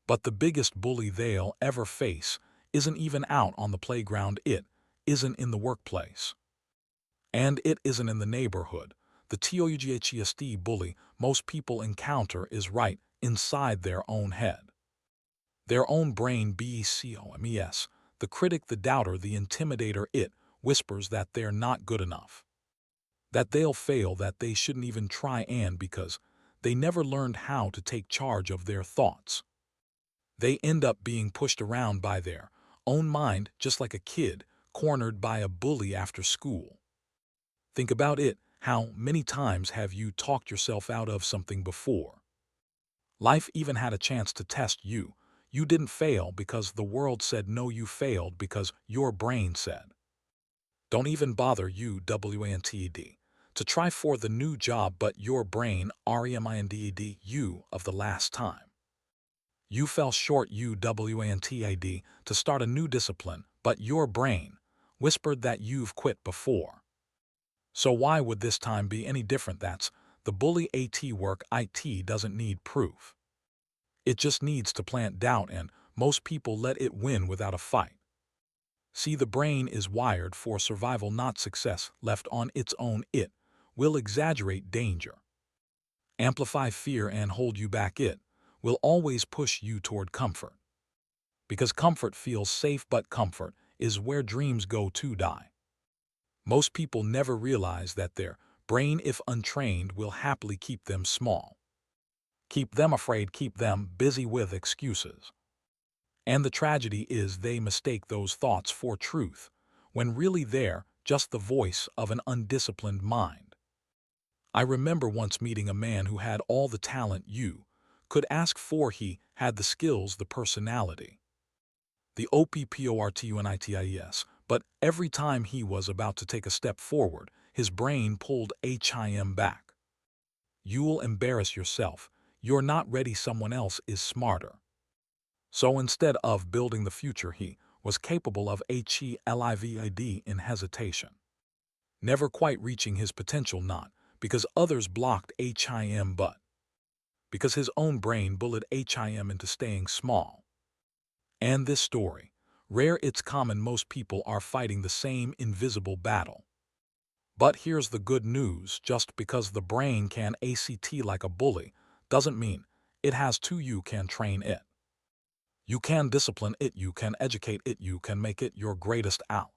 But the biggest bully they'll ever face isn't even out on the playground, it isn't in the workplace, and it isn't in the neighborhood. The TOUGHEST bully most people encounter is right inside their own head. Their own brain BECOMES, the critic, the doubter, the intimidator. It whispers that they're not good enough, that they'll fail, that they shouldn't even try, and because they never learned how to take charge of their thoughts, they end up being pushed around by their own mind, just like a kid cornered by a bully after school. Think about it. How many times have you talked yourself out of something before? Life even had a chance to test you. You didn't fail because the world said no, you failed because your brain said. Don't even bother WANTED to try for the new job, but your brain REMINDED you of the last time. You fell short WANTED to start a new discipline, but your brain whispered that you've quit before. So why would this time be any different? That's the bully at work. IT doesn't need proof. It just needs to plant doubt, and most people let it win without a fight. See, the brain is wired for survival, not success. Left on its own, it will exaggerate danger, amplify fear, and hold you back. It will always push you toward comfort, because comfort feels safe, but comfort is where dreams go to die. Most people never realize that their brain, if untrained, will happily keep them small, keep them afraid, keep them busy with excuses. And the tragedy is they mistake those thoughts for truth, when really they're just the voice of an undisciplined mind. I remember once meeting a man who had all the talent you could ask for. He had the skills, the personality, the OPPORTUNITIES, but every time he was about to take a step forward, his brain pulled him back. You'll embarrass yourself. You're not ready. Someone else is smarter. So instead of building the future he was capable of, HELIVID in hesitation, never quite reaching his potential, not because others blocked him, but because his own brain bullied him into staying small. And this story, rare, it's common. Most people are fighting the same invisible battle. But here's the good news: just because the brain can act like a bully doesn't mean it has to. You can train it. You can discipline it. You can educate it. You can make it your greatest ally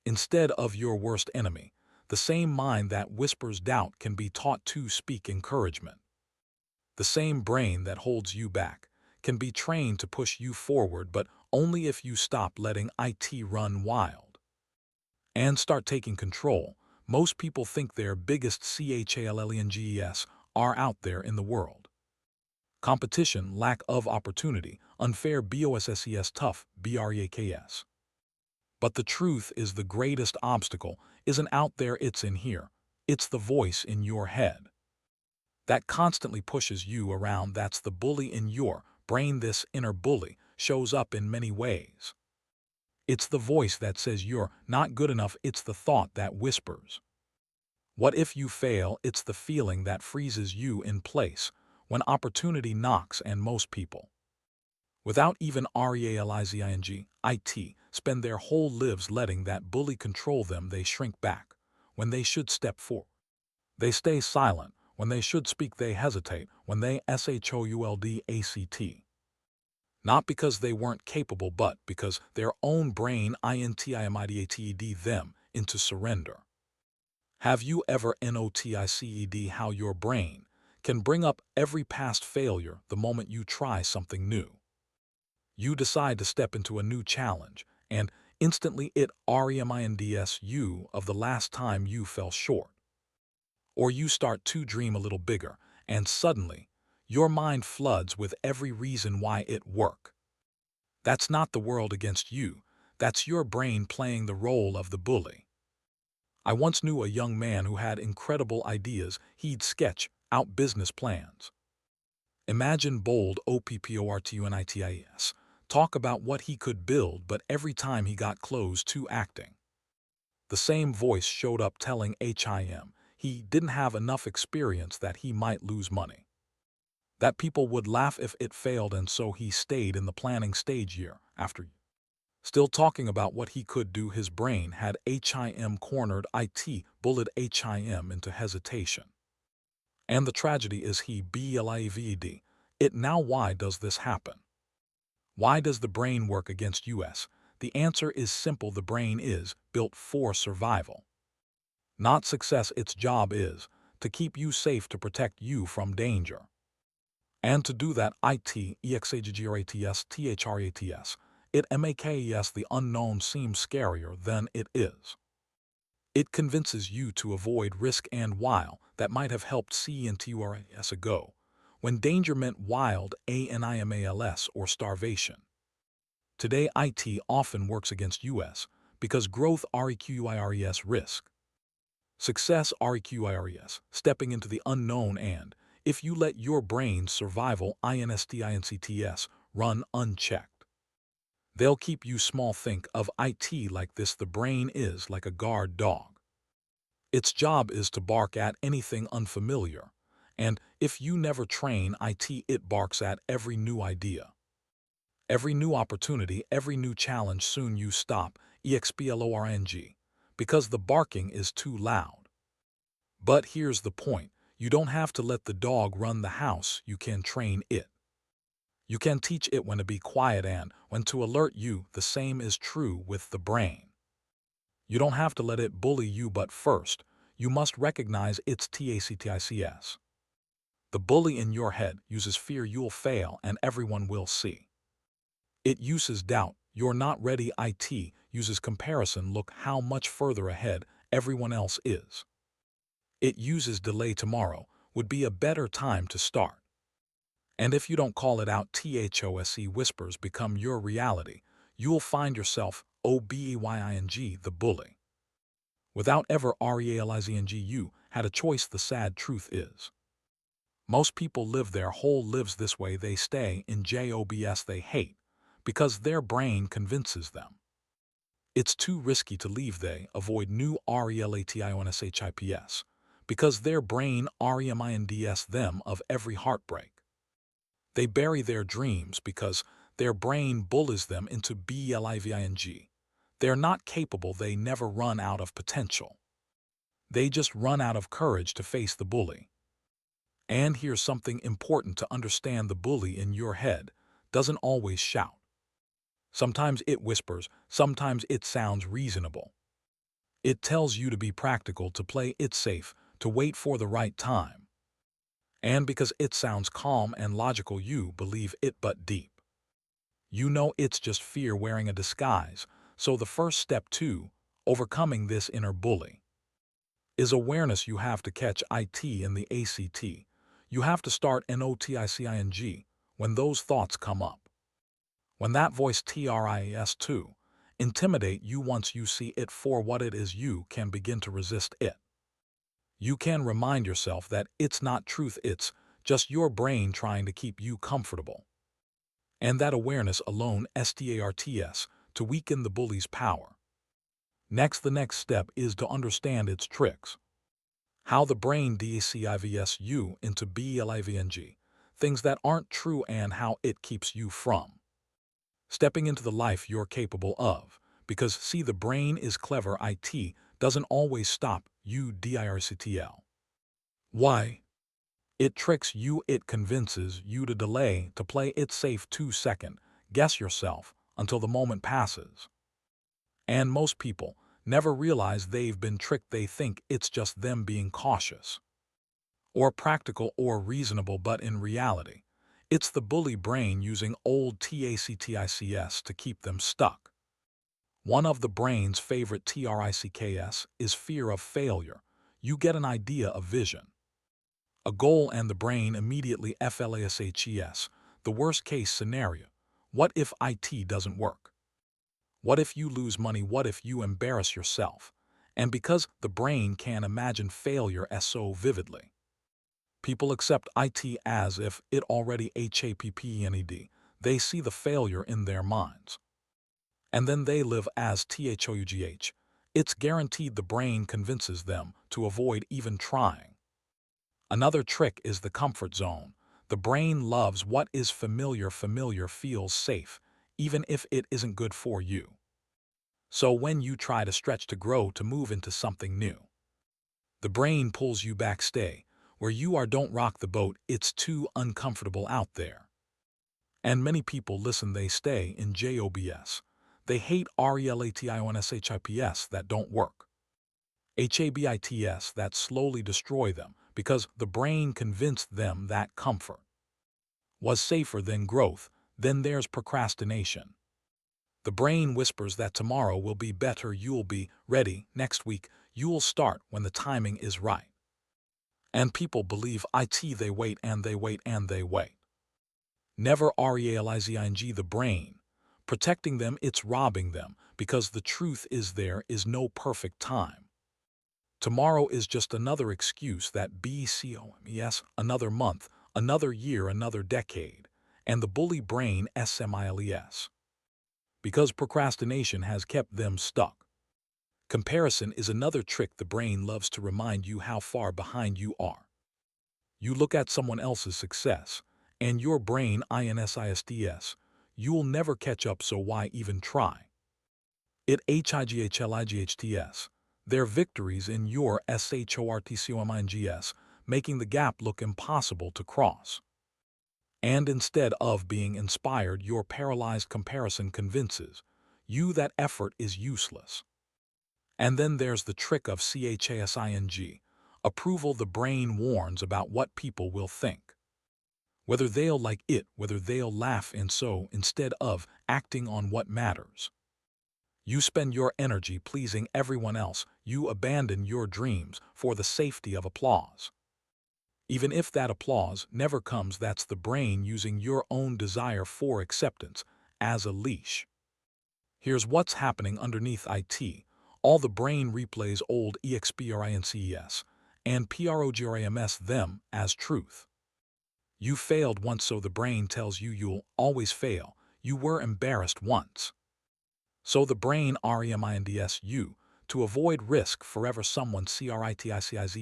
instead of your worst enemy. The same mind that whispers doubt can be taught to speak encouragement. The same brain that holds you back can be trained to push you forward, but only if you stop letting it run wild and start taking control. Most people think their biggest challenges are out there in the world: competition, lack of opportunity, unfair BOSSES, tough BREAKS. But the truth is, the greatest obstacle isn't out there, it's in here. It's the voice in your head that constantly pushes you around. That's the bully in your brain. This inner bully shows up in many ways. It's the voice that says you're not good enough. It's the thought that whispers, what if you fail? It's the feeling that freezes you in place when opportunity knocks. And most people, without even realizing it, spend their whole lives letting that bully control them. They shrink back when they should step forward. They stay silent when they should speak. They hesitate when they SHOULD act. Not because they weren't capable, but because their own brain INTIMIDATED them into surrender. Have you ever noticed how your brain can bring up every past failure the moment you try something new? You decide to step into a new challenge, and instantly it reminds you of the last time you fell short. Or you start to dream a little bigger, and suddenly your mind floods with every reason why it work. That's not the world against you. That's your brain playing the role of the bully. I once knew a young man who had incredible ideas. He'd sketch out business plans, imagine bold OPPORTUNITIES, talk about what he could build, but every time he got close to acting, the same voice showed up telling him he didn't have enough experience, that he might lose money. that people would laugh if it failed, and so he stayed in the planning stage year after year. Still talking about what he could do. His brain had HIM cornered. IT bullied HIM into hesitation. And the tragedy is he BLIVD. It now. Why does this happen? Why does the brain work against us? The answer is simple. The brain is built for survival, not success. Its job is to keep you safe, to protect you from danger. And to do that, it makes the unknown seem scarier than it is. It convinces you to avoid risk, and while that might have helped centuries ago, when danger meant wild animals or starvation. Today IT often works against us because growth requires risk. Success requires stepping into the unknown, and if you let your brain's survival instincts run unchecked, they'll keep you small. Think of IT like this. The brain is like a guard dog. Its job is to bark at anything unfamiliar, and if you never train IT, it barks at every new idea, every new opportunity, every new challenge. Soon you stop exploring because the barking is too loud. But here's the point. You don't have to let the dog run the house. You can train it. You can teach it when to be quiet and when to alert you. The same is true with the brain. You don't have to let it bully you, but first, you must recognize its tactics. The bully in your head uses fear. You'll fail and everyone will see. It uses doubt. You're not ready. IT uses comparison. Look how much further ahead everyone else is. It uses delay. Tomorrow would be a better time to start. And if you don't call it out, THOSE whispers become your reality. You'll find yourself OBEYING the bully. Without ever realizing you had a choice. The sad truth is, most people live their whole lives this way. They stay in jobs they hate because their brain convinces them it's too risky to leave. They avoid new relationships because their brain reminds them of every heartbreak. They bury their dreams because their brain bullies them into BLIVING. They're not capable. They never run out of potential. They just run out of courage to face the bully. And here's something important to understand. The bully in your head doesn't always shout. Sometimes it whispers. Sometimes it sounds reasonable. It tells you to be practical, to play it safe, to wait for the right time. And because it sounds calm and logical, you believe it, but deep, you know it's just fear wearing a disguise. So the first step to overcoming this inner bully is awareness. You have to catch IT in the ACT. You have to start NOTICING when those thoughts come up. When that voice tries to intimidate you, once you see it for what it is, you can begin to resist it. You can remind yourself that it's not truth, it's just your brain trying to keep you comfortable. And that awareness alone starts to weaken the bully's power. The next step is to understand its tricks. How the brain deceives you into BLIVING, things that aren't true, and how it keeps you from stepping into the life you're capable of. Because see, the brain is clever. IT doesn't always stop you dirctl. Why? It tricks you. It convinces you to delay, to play it safe. 2-second guess yourself until the moment passes. And most people never realize they've been tricked. They think it's just them being cautious or practical or reasonable, but in reality, it's the bully brain using old tactics to keep them stuck. One of the brain's favorite tricks is fear of failure. You get an idea, a vision, a goal, and the brain immediately flashes the worst case scenario. What if IT doesn't work? What if you lose money? What if you embarrass yourself? And because the brain can imagine failure so vividly, people accept IT as if it already happened. They see the failure in their minds. And then they live as THOUGH. It's guaranteed. The brain convinces them to avoid even trying. Another trick is the comfort zone. The brain loves what is familiar. Familiar feels safe, even if it isn't good for you. So when you try to stretch, to grow, to move into something new, the brain pulls you back. Stay where you are. Don't rock the boat. It's too uncomfortable out there. And many people listen, they stay in jobs. They hate relations that don't work. Habits that slowly destroy them because the brain convinced them that comfort was safer than growth. Then there's procrastination. The brain whispers that tomorrow will be better, you'll be ready next week, you'll start when the timing is right. And people believe it. They wait and they wait and they wait. Never realizing the brain protecting them, it's robbing them, because the truth is there is no perfect time. Tomorrow is just another excuse, that BCOMES, another month, another year, another decade, and the bully brain SMILES. Because procrastination has kept them stuck. Comparison is another trick. The brain loves to remind you how far behind you are. You look at someone else's success, and your brain INSISDS, you'll never catch up, so why even try? It HIGHLIGHTS, their victories in your SHORTCOMINGS, making the gap look impossible to cross. And instead of being inspired, your paralyzed comparison convinces you that effort is useless. And then there's the trick of CHASING, approval. The brain warns about what people will think, whether they'll like it, whether they'll laugh, and so instead of acting on what matters, you spend your energy pleasing everyone else. You abandon your dreams for the safety of applause. Even if that applause never comes, that's the brain using your own desire for acceptance as a leash. Here's what's happening underneath it. All the brain replays old EXPRINCES and PROGRAMS them as truth. You failed once, so the brain tells you you'll always fail. You were embarrassed once, so the brain reminds you to avoid risk forever. Someone criticized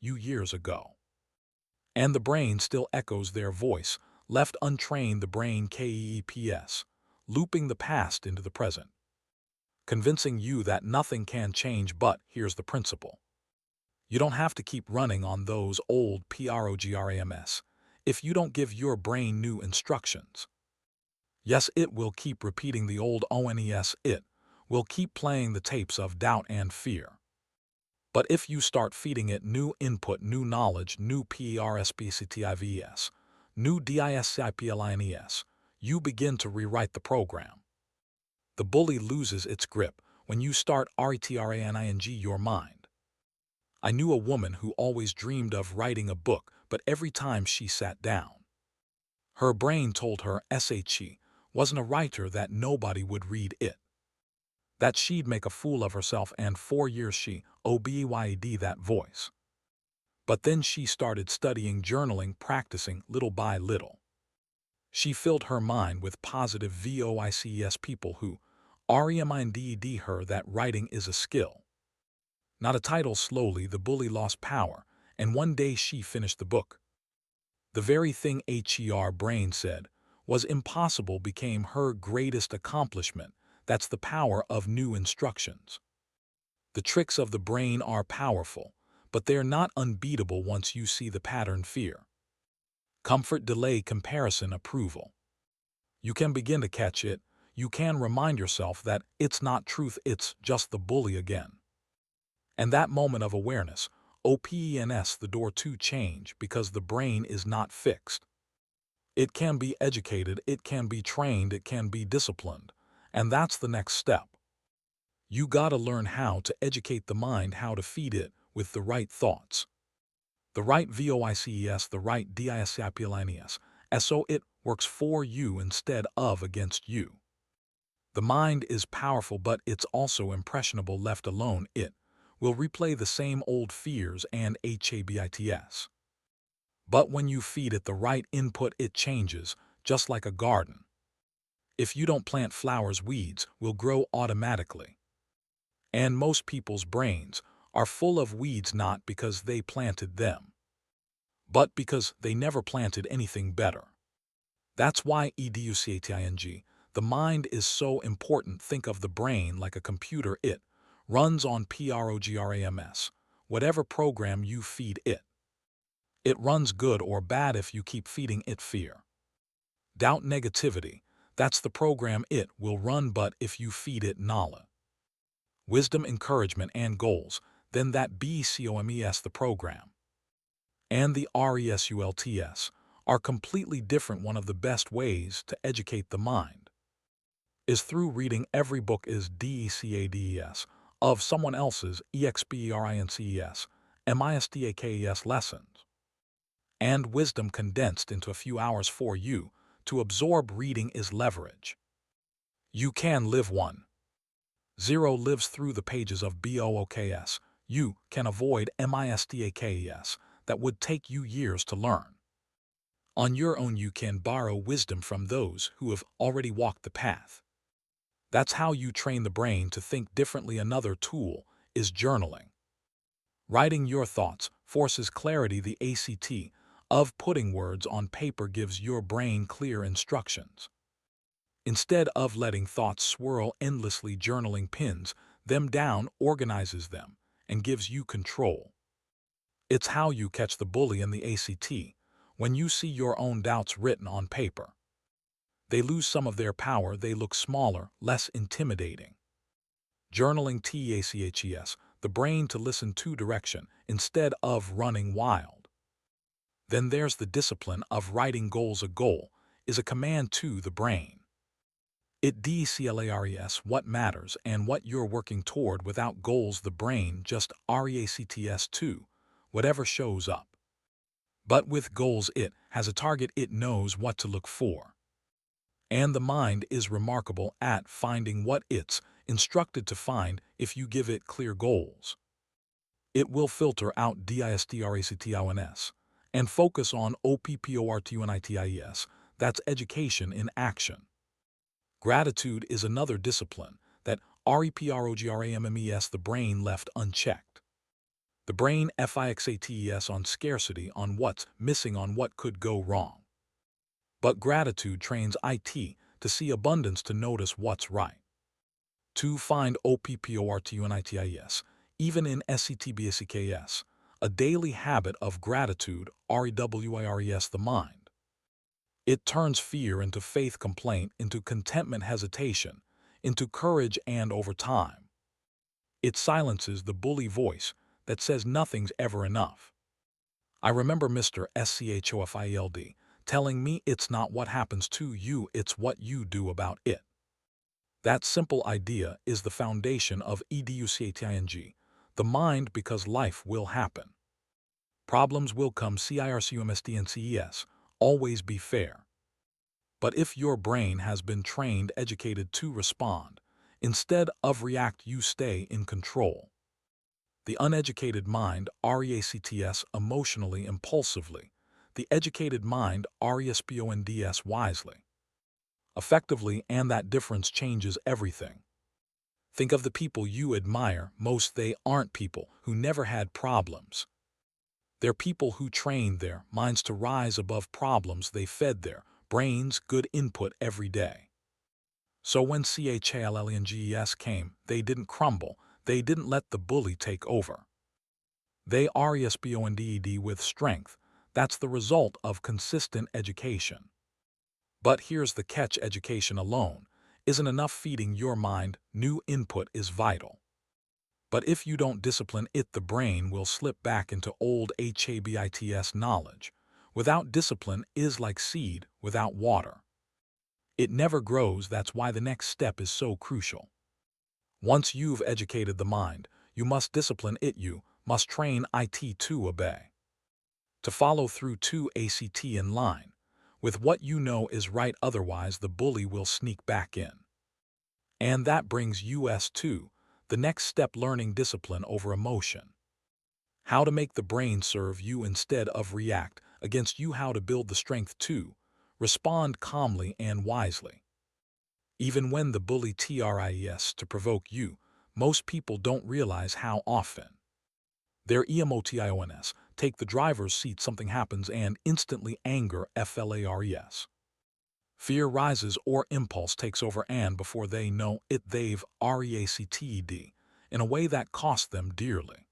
you years ago, and the brain still echoes their voice. Left untrained, the brain keeps looping the past into the present, convincing you that nothing can change. But here's the principle. You don't have to keep running on those old programs if you don't give your brain new instructions. Yes, it will keep repeating the old ONES. It will keep playing the tapes of doubt and fear. But if you start feeding it new input, new knowledge, new perspectives, new disciplines, you begin to rewrite the program. The bully loses its grip when you start retraining your mind. I knew a woman who always dreamed of writing a book, but every time she sat down, her brain told her she wasn't a writer, that nobody would read it, that she'd make a fool of herself, and for years she obeyed that voice. But then she started studying, journaling, practicing little by little. She filled her mind with positive voices, people who reminded her that writing is a skill, not a title. Slowly the bully lost power, and one day she finished the book. The very thing her brain said was impossible became her greatest accomplishment. That's the power of new instructions. The tricks of the brain are powerful, but they're not unbeatable once you see the pattern: fear, comfort, delay, comparison, approval. You can begin to catch it. You can remind yourself that it's not truth, it's just the bully again. And that moment of awareness opens the door to change, because the brain is not fixed. It can be educated, it can be trained, it can be disciplined. And that's the next step. You gotta learn how to educate the mind, how to feed it with the right thoughts, the right voices, the right disciplines, so it works for you instead of against you. The mind is powerful, but it's also impressionable. Left alone, it will replay the same old fears and habits. But when you feed it the right input, it changes, just like a garden. If you don't plant flowers, weeds will grow automatically. And most people's brains are full of weeds not because they planted them, but because they never planted anything better. That's why EDUCATING, the mind is so important. Think of the brain like a computer. It runs on programs, whatever program you feed it. It runs good or bad if you keep feeding it fear, doubt, negativity. That's the program it will run. But if you feed it knowledge, wisdom, encouragement, and goals, then that BCOMES, the program, and the RESULTS are completely different. One of the best ways to educate the mind is through reading. Every book is DECADES of someone else's EXPERINCES, MISDAKES lessons, and wisdom condensed into a few hours for you to absorb. Reading is leverage. You can live 1.0 lives through the pages of BOOKS. You can avoid MISDAKES that would take you years to learn. On your own, you can borrow wisdom from those who have already walked the path. That's how you train the brain to think differently. Another tool is journaling. Writing your thoughts forces clarity. The ACT of putting words on paper gives your brain clear instructions. Instead of letting thoughts swirl endlessly, journaling pins them down, organizes them, and gives you control. It's how you catch the bully in the ACT. When you see your own doubts written on paper, they lose some of their power. They look smaller, less intimidating. Journaling TACHES, the brain to listen to direction instead of running wild. Then there's the discipline of writing goals. A goal is a command to the brain. It declares what matters and what you're working toward. Without goals, the brain just reacts to whatever shows up. But with goals, it has a target. It knows what to look for. And the mind is remarkable at finding what it's instructed to find. If you give it clear goals, it will filter out DISTRACTIONS and focus on OPPORTUNITIES. That's education in action. Gratitude is another discipline that REPROGRAMMES, the brain left unchecked. The brain fixates on scarcity, on what's missing, on what could go wrong. But gratitude trains IT to see abundance, to notice what's right, to find OPPORTUNITIES, even in SETBSEKS, a daily habit of gratitude. REWIRES, the mind. It turns fear into faith, complaint into contentment, hesitation into courage, and over time, it silences the bully voice that says nothing's ever enough. I remember Mr. SCHOFILD telling me, it's not what happens to you, it's what you do about it. That simple idea is the foundation of EDUCATING, the mind, because life will happen. Problems will come. CIRCUMSDNCES, always be fair. But if your brain has been trained, educated to respond instead of react, you stay in control. The uneducated mind reacts emotionally, impulsively. The educated mind responds wisely, effectively, and that difference changes everything. Think of the people you admire most. They aren't people who never had problems. They're people who trained their minds to rise above problems. They fed their brains good input every day. So when challenges came, they didn't crumble. They didn't let the bully take over. They responded with strength. That's the result of consistent education. But here's the catch: education alone isn't enough. Feeding your mind new input is vital. But if you don't discipline it, the brain will slip back into old habits. Knowledge without discipline is like seed without water. It never grows. That's why the next step is so crucial. Once you've educated the mind, you must discipline it. You must train it to obey, to follow through, to act in line with what you know is right. Otherwise, the bully will sneak back in. And that brings us to the next step: learning discipline over emotion. How to make the brain serve you instead of react against you. How to build the strength to respond calmly and wisely, even when the bully tries to provoke you. Most people don't realize how often their emotions take the driver's seat, something happens and instantly anger flares. Fear rises or impulse takes over, and before they know it, they've reacted in a way that cost them dearly.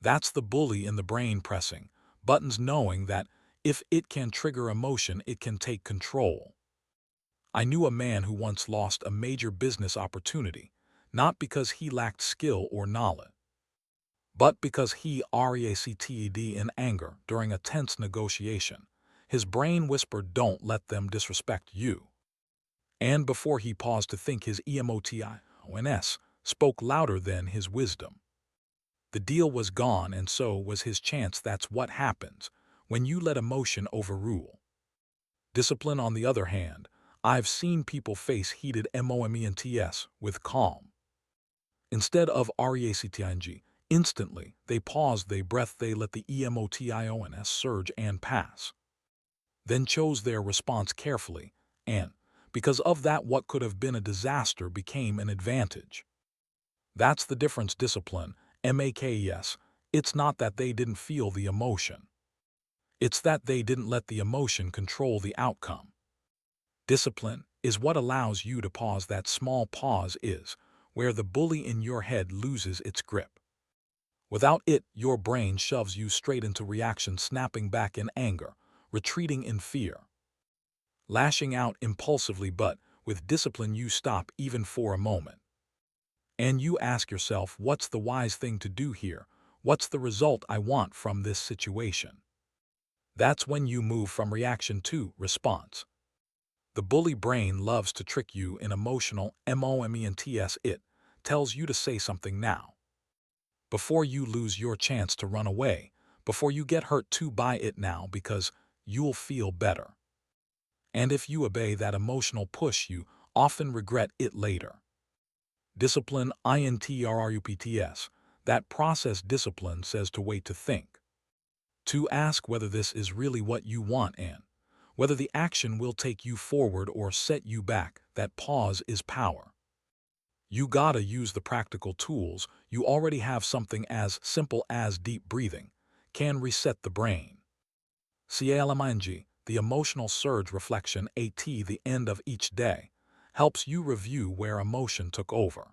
That's the bully in the brain pressing buttons, knowing that if it can trigger emotion, it can take control. I knew a man who once lost a major business opportunity, not because he lacked skill or knowledge, but because he reacted in anger during a tense negotiation. His brain whispered, "Don't let them disrespect you." And before he paused to think, his emotions spoke louder than his wisdom. The deal was gone, and so was his chance. That's what happens when you let emotion overrule. Discipline, on the other hand, I've seen people face heated moments with calm. Instead of reacting, instantly, they paused, they breathed, they let the emotions surge and pass. Then chose their response carefully, and, because of that, what could have been a disaster became an advantage. That's the difference. Discipline, MAKES, it's not that they didn't feel the emotion. It's that they didn't let the emotion control the outcome. Discipline is what allows you to pause. That small pause is where the bully in your head loses its grip. Without it, your brain shoves you straight into reaction, snapping back in anger, retreating in fear, lashing out impulsively. But with discipline, you stop even for a moment. And you ask yourself, what's the wise thing to do here? What's the result I want from this situation? That's when you move from reaction to response. The bully brain loves to trick you in emotional moments. It tells you to say something now, before you lose your chance to run away, before you get hurt. To buy it now because you'll feel better. And if you obey that emotional push, you often regret it later. Discipline, INTRUPTS, that process. Discipline says to wait, to think, to ask whether this is really what you want, and whether the action will take you forward or set you back. That pause is power. You gotta use the practical tools. You already have. Something as simple as deep breathing can reset the brain. CLMING, the emotional surge. Reflection, AT, the end of each day, helps you review where emotion took over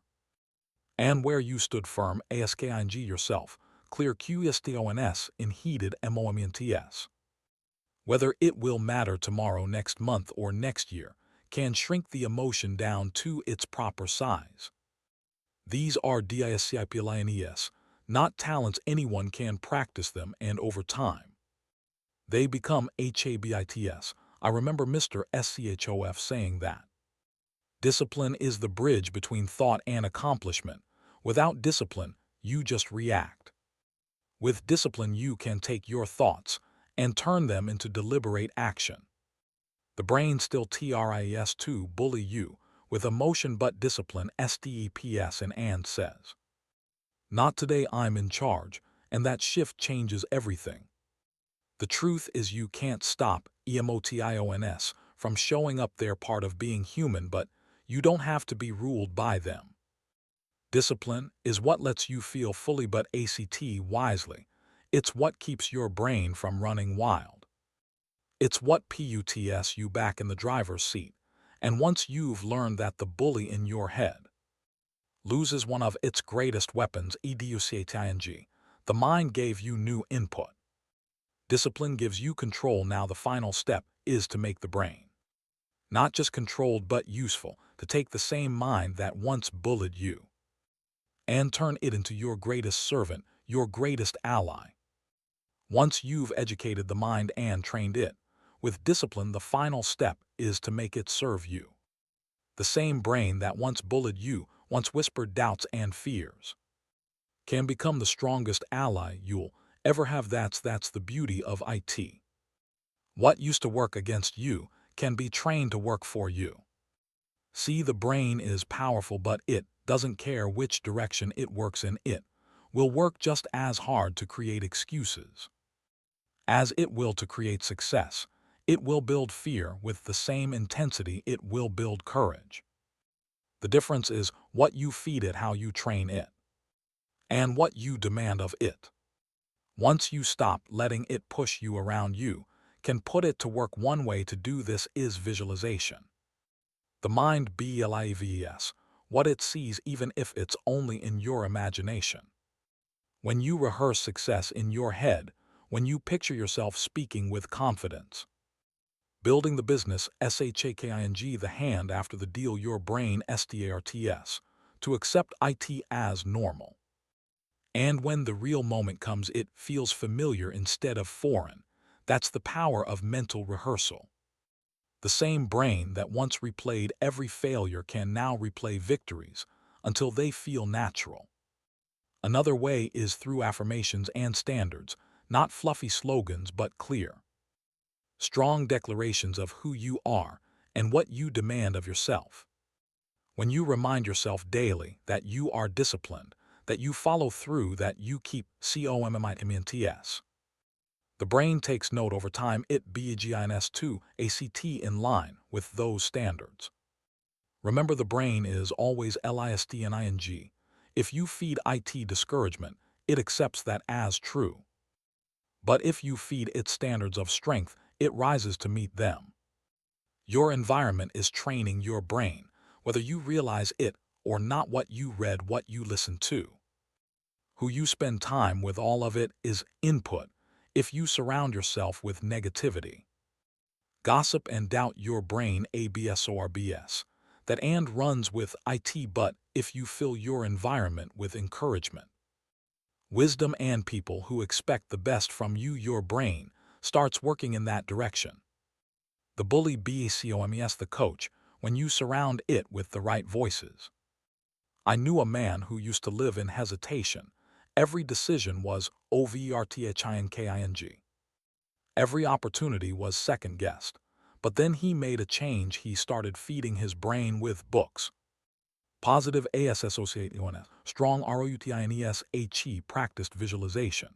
and where you stood firm. ASKING, yourself, clear QSTONS in heated moments. Whether it will matter tomorrow, next month, or next year, can shrink the emotion down to its proper size. These are disciplines, not talents. Anyone can practice them, and over time, they become habits. I remember Mr. Schof saying that discipline is the bridge between thought and accomplishment. Without discipline, you just react. With discipline, you can take your thoughts and turn them into deliberate action. The brain still tries to bully you with emotion, but discipline steps in and says, "Not today, I'm in charge," and that shift changes everything. The truth is, you can't stop emotions from showing up. They're part of being human, but you don't have to be ruled by them. Discipline is what lets you feel fully but act wisely. It's what keeps your brain from running wild. It's what puts you back in the driver's seat. And once you've learned that the bully in your head loses one of its greatest weapons, educating, the mind gave you new input. Discipline gives you control. Now the final step is to make the brain not just controlled but useful, to take the same mind that once bullied you and turn it into your greatest servant, your greatest ally. Once you've educated the mind and trained it with discipline, the final step is to make it serve you. The same brain that once bullied you, once whispered doubts and fears, can become the strongest ally you'll ever have. That's the beauty of it. What used to work against you can be trained to work for you. See, the brain is powerful, but it doesn't care which direction it works in. It will work just as hard to create excuses as it will to create success. It will build fear with the same intensity it will build courage. The difference is what you feed it, how you train it, and what you demand of it. Once you stop letting it push you around, you can put it to work. One way to do this is visualization. The mind believes what it sees, even if it's only in your imagination. When you rehearse success in your head, when you picture yourself speaking with confidence, building the business SHAKING, the hand after the deal, your brain STARTS, to accept it as normal. And when the real moment comes, it feels familiar instead of foreign. That's the power of mental rehearsal. The same brain that once replayed every failure can now replay victories until they feel natural. Another way is through affirmations and standards, not fluffy slogans but clear, strong declarations of who you are and what you demand of yourself. When you remind yourself daily that you are disciplined, that you follow through, that you keep commitments, the brain takes note. Over time. It begins to act in line with those standards. Remember, the brain is always listening. If you feed it discouragement, it accepts that as true. But if you feed it standards of strength, it rises to meet them. Your environment is training your brain, whether you realize it or not. What you read, what you listen to, who you spend time with, all of it is input. If you surround yourself with negativity, gossip, and doubt, your brain absorbs that and runs with it. But if you fill your environment with encouragement, wisdom, and people who expect the best from you, your brain starts working in that direction. The bully becomes the coach when you surround it with the right voices. I knew a man who used to live in hesitation. Every decision was overthinking. Every opportunity was second-guessed. But then he made a change. He started feeding his brain with books. Positive association, strong routines. He practiced visualization.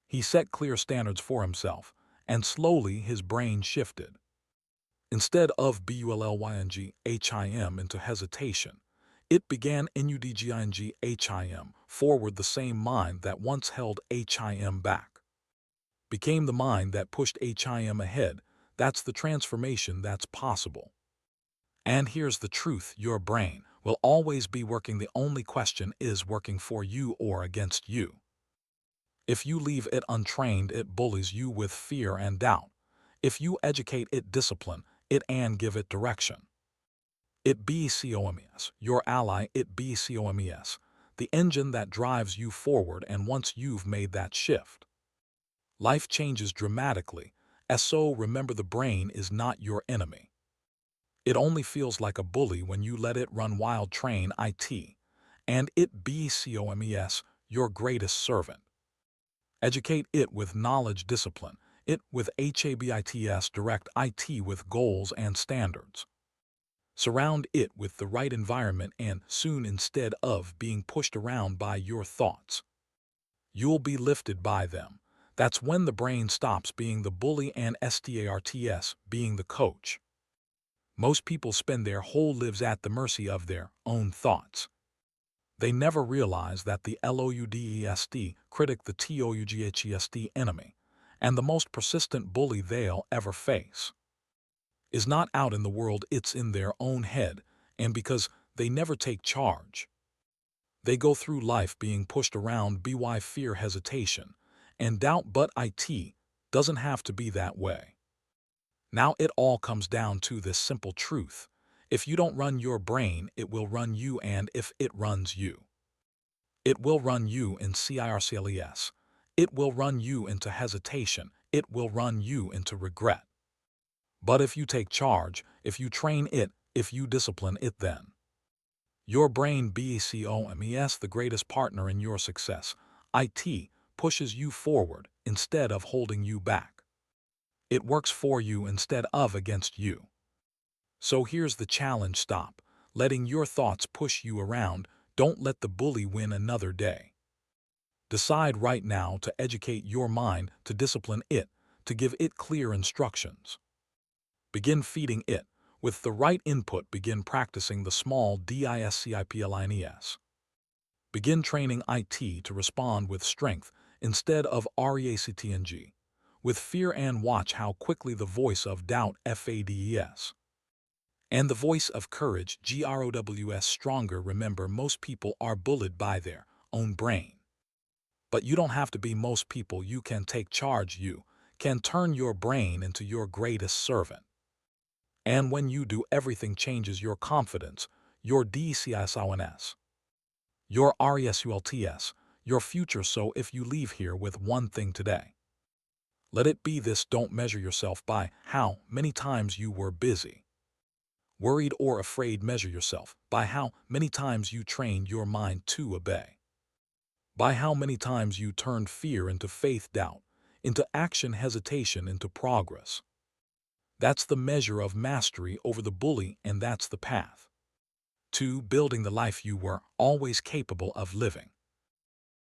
He set clear standards for himself, and slowly his brain shifted. Instead of bullying into hesitation, it began nudging forward. The same mind that once held him back became the mind that pushed him ahead. That's the transformation that's possible. And here's the truth: your brain will always be working. The only question is, working for you or against you. If you leave it untrained, it bullies you with fear and doubt. If you educate it, discipline it, and give it direction, it becomes your ally. It becomes the engine that drives you forward. And once you've made that shift, life changes dramatically. So remember, the brain is not your enemy. It only feels like a bully when you let it run wild. Train it, and it becomes your greatest servant. Educate it with knowledge, discipline it with habits, direct it with goals and standards. Surround it with the right environment, and soon, instead of being pushed around by your thoughts, you'll be lifted by them. That's when the brain stops being the bully and starts being the coach. Most people spend their whole lives at the mercy of their own thoughts. They never realize that the loudest critic, the toughest enemy, and the most persistent bully they'll ever face is not out in the world, it's in their own head. And because they never take charge, they go through life being pushed around by fear, hesitation, and doubt. But it doesn't have to be that way. Now it all comes down to this simple truth: if you don't run your brain, it will run you. And if it runs you, it will run you in circles. It will run you into hesitation. It will run you into regret. But if you take charge, if you train it, if you discipline it, then your brain becomes the greatest partner in your success. It pushes you forward instead of holding you back. It works for you instead of against you. So here's the challenge: stop letting your thoughts push you around. Don't let the bully win another day. Decide right now to educate your mind, to discipline it, to give it clear instructions. Begin feeding it with the right input. Begin practicing the small disciplines. Begin training it to respond with strength instead of REACTNG. With fear and watch how quickly the voice of doubt FADES. And the voice of courage GROWS stronger. Remember, most people are bullied by their own brain. But you don't have to be most people. You can take charge. You can turn your brain into your greatest servant. And when you do, everything changes: your confidence, your DCISONS, your RESULTS, your future. So if you leave here with one thing today, let it be this: don't measure yourself by how many times you were busy, worried, or afraid. Measure yourself by how many times you trained your mind to obey, by how many times you turned fear into faith, doubt into action, hesitation into progress. That's the measure of mastery over the bully, and that's the path to building the life you were always capable of living.